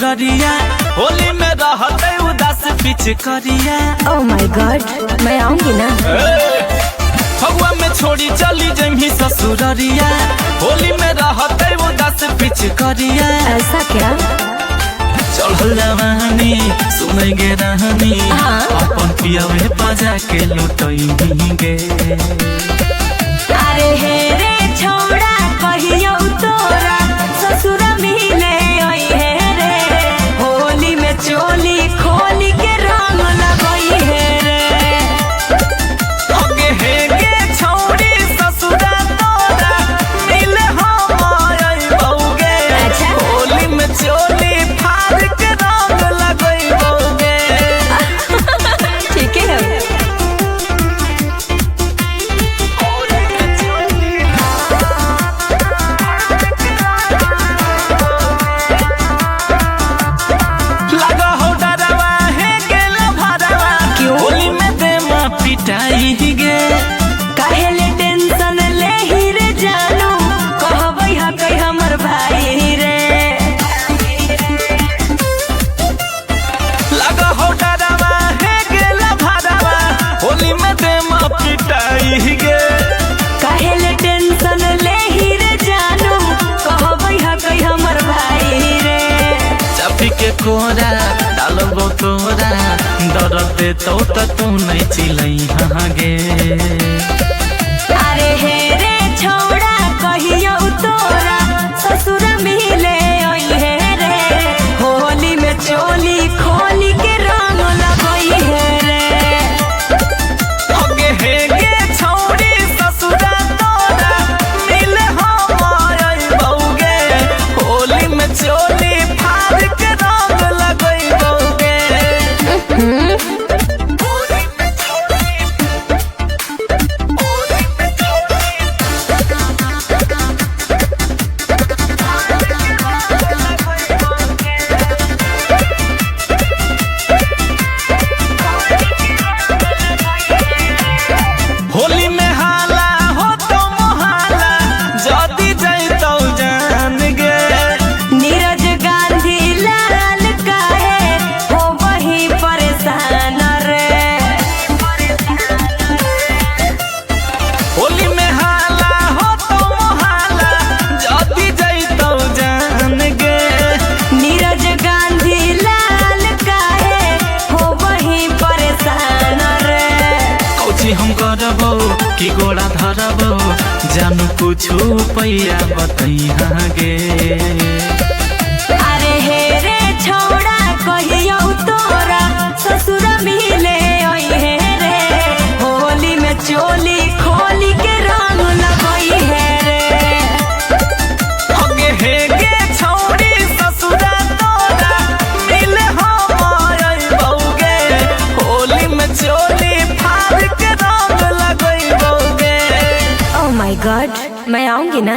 ससुररिया होली में रहते उदास पिचकारिया। ओह माय गॉड, मैं आऊंगी ना। फगुआ में छोड़ी चली जमी ससुररिया होली में रहते उदास पिचकारिया। ऐसा क्या? चढ़लवानी सुनेंगे रहनी अपन पियावे बजा के लुटइंगे। अरे हे रे छोड़ा कहियो तोरा ससुर मिले आई है रे, होली में चोली खोली के रंग लगई है रे। ओके हे गे छोड़ी ससुरा तोरा मिले हम आई बौगे। अच्छा। होली में चोली फाड़ के रंग लगई बौगे। ठीक है। लगा हो डरवा है गेला भरवा क्यों? होली में दे मां पिटाई गे। काहेले टेंशन ले ही रे जानू, कहबै हा कई हमर भाई रे। लगा हो डरवा है गेला भरवा होली में दे मां पिटाई गे। काहेले टेंशन ले ही रे जानू, कहबै हा कई हमर भाई रे। चापी के कोरा डालबो तोरा डरते तो तू नहीं चिलई गे। अरे हे रे छोड़ा कहियो तोरा ससुर मिले आई है रे, होली में चोली खोली के रंग लगई है रे। ओगे हे गे छोड़ी ससुरा तोरा मिले हम आई बौगे। होली में चोली फाड़ के रंग लगई बौगे। होली में हाला हो तो मोहाला जदी जैतौ जान गे। नीरज गांधी लाल काहे हो वही परेशान रे। होली में हाला हो तो मोहाला जदी जैतौ जान गे। नीरज गांधी लाल काहे हो वही परेशान रे। कौची हम करबो कि गोड़ा धरबो जानू कुछ पैया बतैहा गे। अरे हे रे छोड़ा कहियो तोरा ससुर मिले आई है रे, होली में चोली खोली के रंग लगई है रे। ओगे हे गे छोड़ी ससुरा तोरा मिले हम आई बौगे। होली में चोली फाड़ के रंग लगई बौगे। ओह माय गॉड, मैं आऊंगी ना।